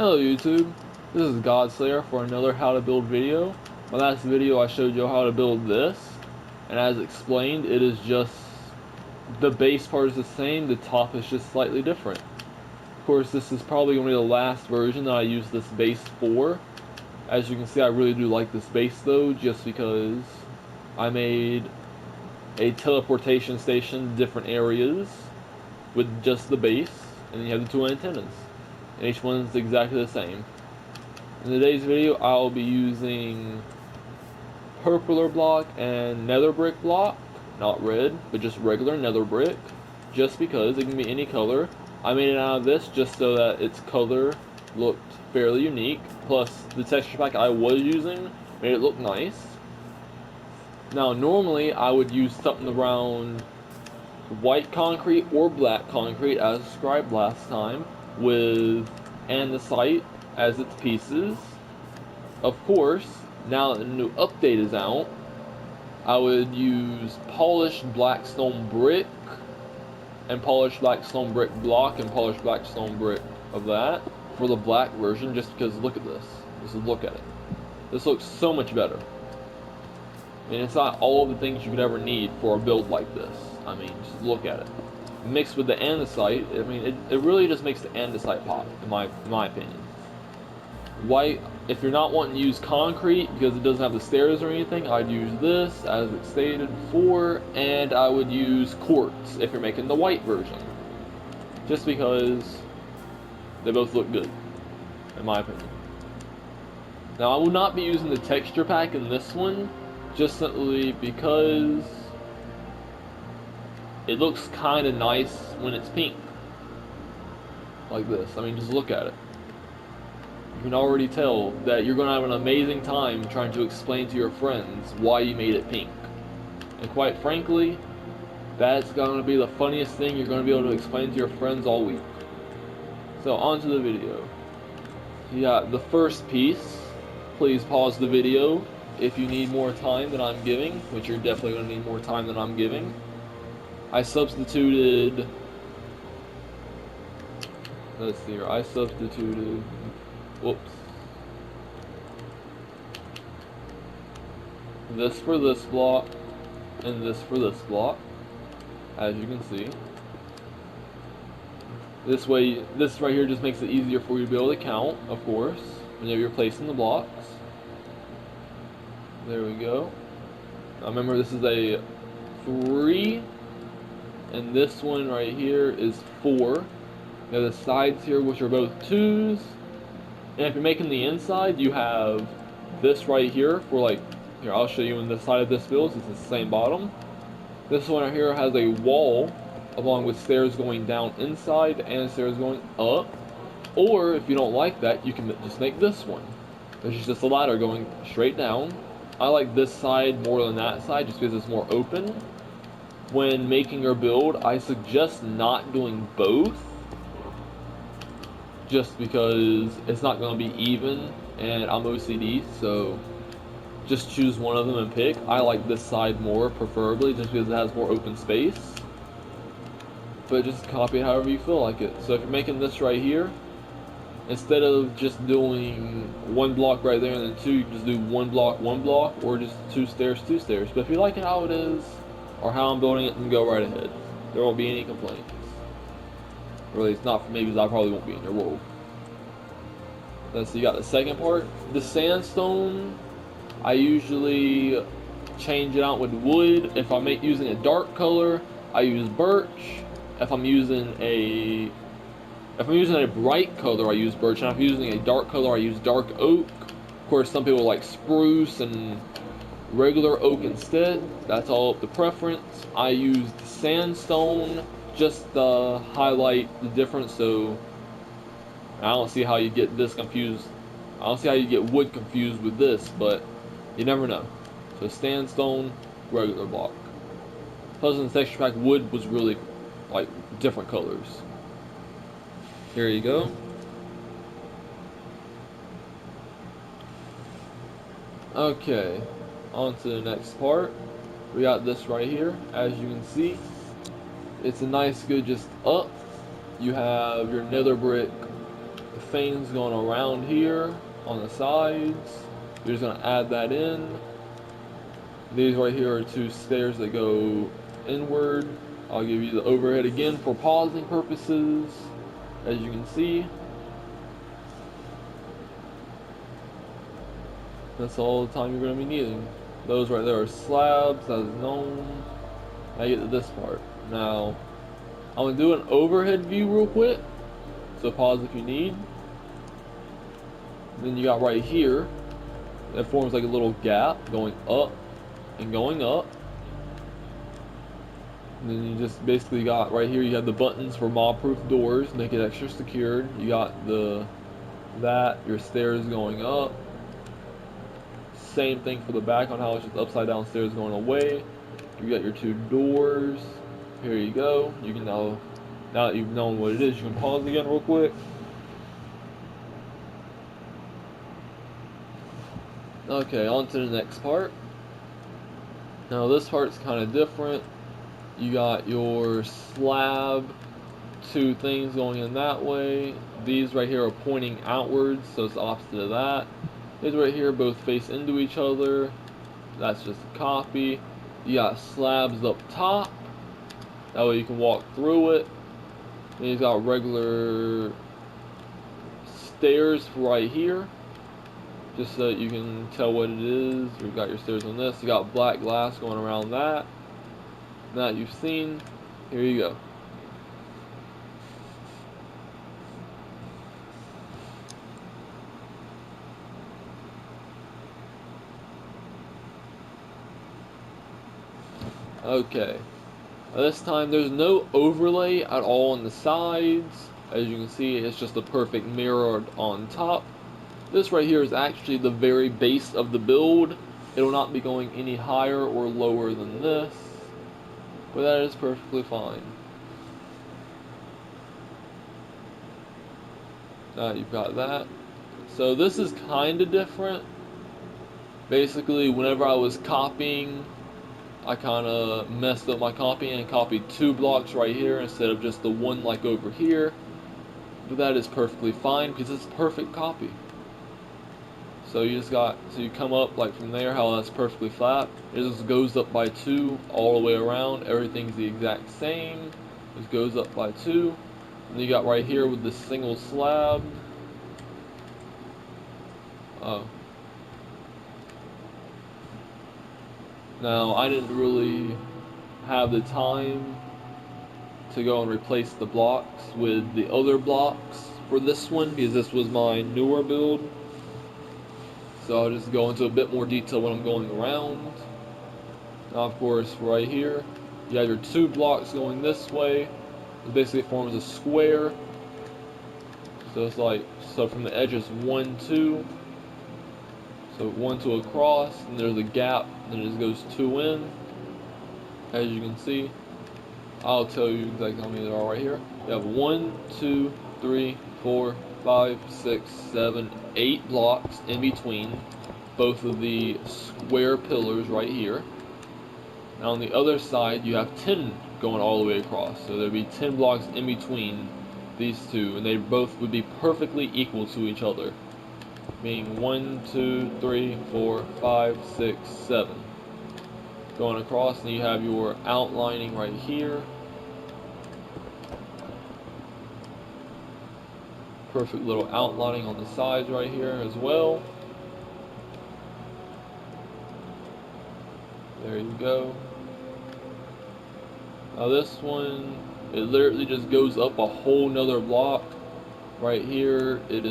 Hello YouTube, this is Godslayer for another how to build video. My last video I showed you how to build this, and as explained it is just, the base part is the same, the top is just slightly different. Of course this is probably going to be the last version that I use this base for. As you can see I really do like this base though, just because I made a teleportation station, different areas, with just the base, and then you have the two antennas. And each one is exactly the same. In today's video, I'll be using purpler block and nether brick block, not red, but just regular nether brick, just because it can be any color. I made it out of this just so that its color looked fairly unique, plus the texture pack I was using made it look nice. Now normally I would use something around white concrete or black concrete as described last time, with andesite as its pieces. Of course, now that the new update is out, I would use polished blackstone brick and polished blackstone brick block and polished blackstone brick of that for the black version, just because look at this. Just look at it. This looks so much better. I mean, it's not all of the things you could ever need for a build like this. I mean, just look at it. Mixed with the andesite, I mean, it really just makes the andesite pop, in my opinion. White, if you're not wanting to use concrete because it doesn't have the stairs or anything, I'd use this as it stated before, and I would use quartz if you're making the white version. Just because they both look good, in my opinion. Now, I will not be using the texture pack in this one, just simply because it looks kind of nice when it's pink. Like this. I mean, just look at it. You can already tell that you're going to have an amazing time trying to explain to your friends why you made it pink. And quite frankly, that's going to be the funniest thing you're going to be able to explain to your friends all week. So, on to the video. You got the first piece. Please pause the video if you need more time than I'm giving, which you're definitely going to need more time than I'm giving. I substituted, let's see here, whoops, this for this block, and this for this block, as you can see. This way, this right here just makes it easier for you to be able to count, of course, whenever you're placing the blocks. There we go. Now remember, this is a 3, and this one right here is 4. You have the sides here, which are both 2s. And if you're making the inside, you have this right here for, like, here, I'll show you on the side of this build, since it's the same bottom. This one right here has a wall, along with stairs going down inside and stairs going up. Or, if you don't like that, you can just make this one, which is just a ladder going straight down. I like this side more than that side, just because it's more open. When making your build, I suggest not doing both, just because it's not going to be even, and I'm OCD, so just choose one of them and pick. I like this side more, preferably, just because it has more open space, but just copy it however you feel like it. So if you're making this right here, instead of just doing one block right there and then 2, you can just do one block, or just 2 stairs, 2 stairs. But if you like it how it is, or how I'm building it, then go right ahead. There won't be any complaints. Really, it's not for me, because I probably won't be in there. Whoa. Then so you got the second part. The sandstone, I usually change it out with wood. If I'm using a dark color, I use birch. If I'm using a bright color, I use birch. And if I'm using a dark color, I use dark oak. Of course, some people like spruce and regular oak instead. That's all up to preference. I used sandstone just to highlight the difference, so I don't see how you get this confused. I don't see how you get wood confused with this, but you never know. So sandstone, regular block. Plus in the texture pack, wood was really like different colors. Here you go. Okay, on to the next part. We got this right here. As you can see, it's a nice good just up. You have your nether brick things going around here on the sides. You're just gonna add that in. These right here are two stairs that go inward. I'll give you the overhead again for pausing purposes. As you can see, that's all the time you're going to be needing. Those right there are slabs, as known. Now you get to this part. Now, I'm going to do an overhead view real quick. So pause if you need. Then you got right here, that forms like a little gap going up and going up. And then you just basically got right here, you have the buttons for mob-proof doors, make it extra secured. You got your stairs going up. Same thing for the back on how it's just upside down stairs going away. You got your two doors. Here you go. You can now that you've known what it is, you can pause again real quick. Okay, on to the next part. Now this part's kind of different. You got your slab, two things going in that way. These right here are pointing outwards, so it's the opposite of that. These right here both face into each other. That's just a copy. You got slabs up top. That way you can walk through it. Then you got regular stairs right here, just so that you can tell what it is. You've got your stairs on this. You got black glass going around that. That you've seen. Here you go. Okay. This time there's no overlay at all on the sides. As you can see, it's just a perfect mirror on top. This right here is actually the very base of the build. It will not be going any higher or lower than this, but that is perfectly fine. You've got that. So this is kind of different. Basically, whenever I was copying, I kind of messed up my copying and copied 2 blocks right here instead of just the one like over here. But that is perfectly fine because it's a perfect copy. So you come up like from there, how that's perfectly flat. It just goes up by 2 all the way around. Everything's the exact same. Just goes up by 2. And you got right here with the single slab. Oh. Now I didn't really have the time to go and replace the blocks with the other blocks for this one because this was my newer build. So I'll just go into a bit more detail when I'm going around. Now of course right here you have your 2 blocks going this way. It basically forms a square. So it's like, so from the edges 1, 2. So 1, 2 across, and there's a gap, and it just goes 2 in. As you can see, I'll tell you exactly how many there are right here. You have 1, 2, 3, 4, 5, 6, 7, 8 blocks in between both of the square pillars right here. Now on the other side, you have 10 going all the way across. So there'd be 10 blocks in between these two, and they both would be perfectly equal to each other. Being 1, 2, 3, 4, 5, 6, 7. Going across, and you have your outlining right here. Perfect little outlining on the sides right here as well. There you go. Now this one, it literally just goes up a whole nother block. Right here, it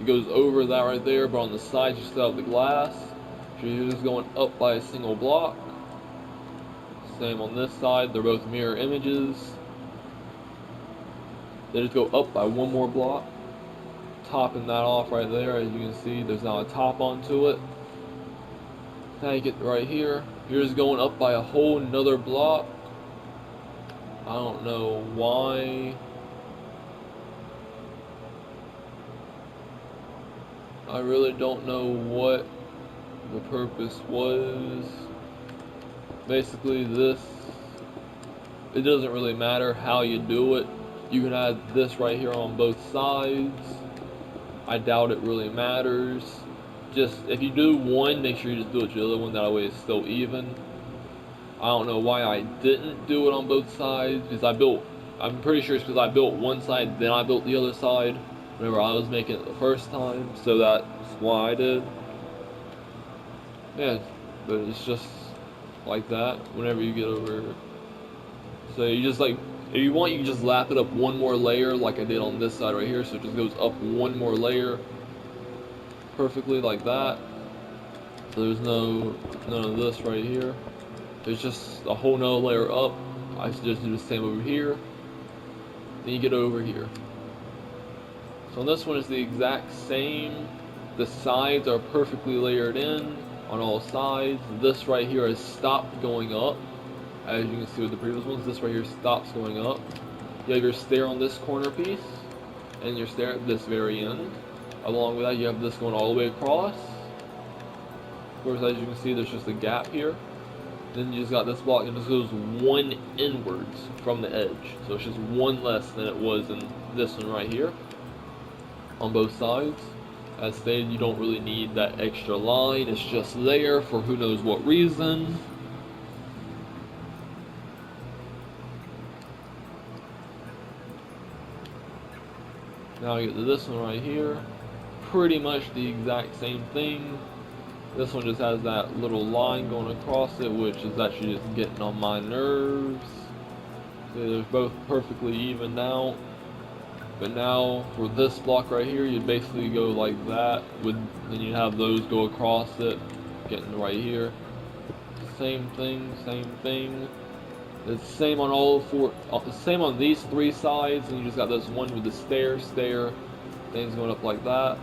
goes over that right there, but on the sides you still have the glass. So you're just going up by a single block. Same on this side, they're both mirror images. They just go up by 1 more block, topping that off right there. As you can see, there's now a top onto it. Now you get right here, you're just going up by a whole nother block. I don't know why. I really don't know what the purpose was. Basically this, it doesn't really matter how you do it. You can add this right here on both sides. I doubt it really matters. Just, if you do one, make sure you just do it to the other one, that way it's still even. I don't know why I didn't do it on both sides, because I'm pretty sure it's because I built one side, then I built the other side, whenever I was making it the first time, so that's why I did. Yeah, but it's just like that, whenever you get over. So you just like, if you want, you can just lap it up one more layer, like I did on this side right here, so it just goes up one more layer, perfectly like that. So there's none of this right here. There's just a whole nother layer up. I just do the same over here. Then you get over here. So on this one is the exact same. The sides are perfectly layered in on all sides. This right here has stopped going up. As you can see with the previous ones, this right here stops going up. You have your stair on this corner piece, and your stair at this very end. Along with that, you have this going all the way across. Of course, as you can see, there's just a gap here. Then you just got this block, and this goes one inwards from the edge. So it's just one less than it was in this one right here. On both sides. As stated, you don't really need that extra line. It's just there for who knows what reason. Now I get to this one right here. Pretty much the exact same thing. This one just has that little line going across it, which is actually just getting on my nerves. So they're both perfectly even now. But now for this block right here, you'd basically go like that. Then you'd have those go across it, getting right here. Same thing, same thing. It's the same on all four. The same on these three sides, and you just got this one with the stair, things going up like that.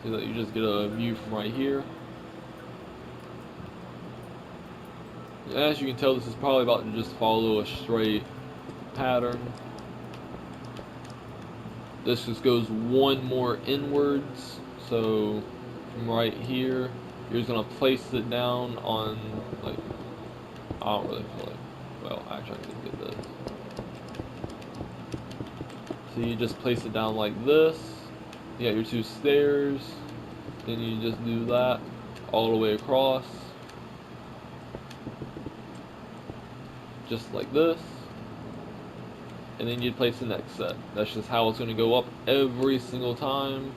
So that you just get a view from right here. As you can tell, this is probably about to just follow a straight pattern. This just goes one more inwards. So from right here, you're just gonna place it down on, like, I don't really feel like, well, actually I can get this. So you just place it down like this. You got your two stairs. Then you just do that all the way across. Just like this. And then you'd place the next set. That's just how it's going to go up every single time.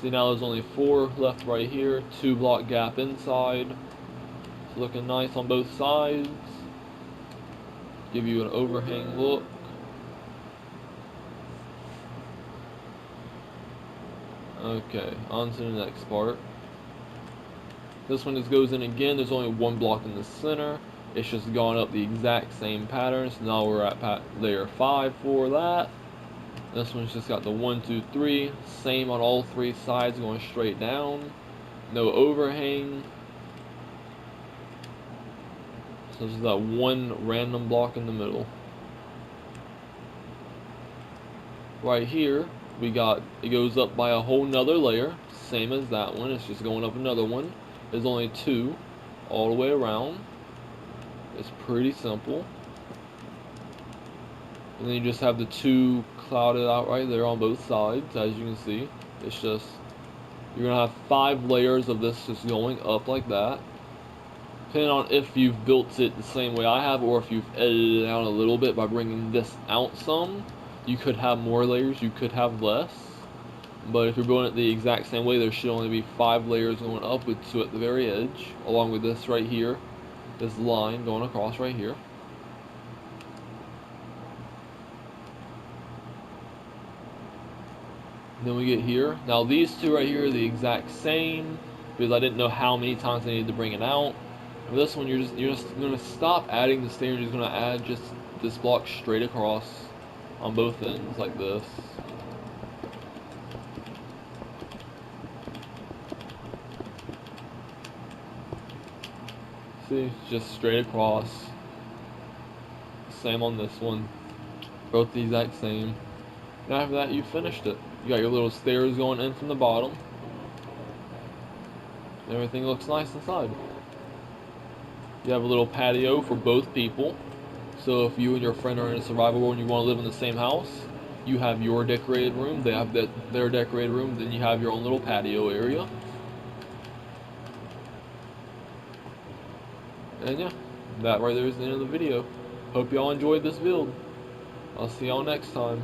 See, now there's only 4 left right here. 2 block gap inside. It's looking nice on both sides. Give you an overhang look. Okay, on to the next part. This one just goes in again. There's only 1 block in the center. It's just gone up the exact same pattern. So now we're at layer 5 for that. This one's just got the 1, 2, 3. Same on all 3 sides, going straight down. No overhang. So there's that 1 random block in the middle. Right here, we got, it goes up by a whole nother layer. Same as that one. It's just going up another one. There's only 2 all the way around. It's pretty simple. And then you just have the 2 clouded out right there on both sides, as you can see. It's just, you're going to have 5 layers of this just going up like that. Depending on if you've built it the same way I have, or if you've edited it out a little bit by bringing this out some, you could have more layers, you could have less. But if you're building it the exact same way, there should only be 5 layers going up with 2 at the very edge, along with this right here, this line going across right here. Then we get here. Now these 2 right here are the exact same, because I didn't know how many times I needed to bring it out. And this one, you're just gonna stop adding the stair. You're just gonna add just this block straight across on both ends like this. See, just straight across. Same on this one. Both the exact same. And after that, you finished it. You got your little stairs going in from the bottom. Everything looks nice inside. You have a little patio for both people. So if you and your friend are in a survival world and you want to live in the same house, you have your decorated room, they have their decorated room, then you have your own little patio area. And yeah, that right there is the end of the video. Hope y'all enjoyed this build. I'll see y'all next time.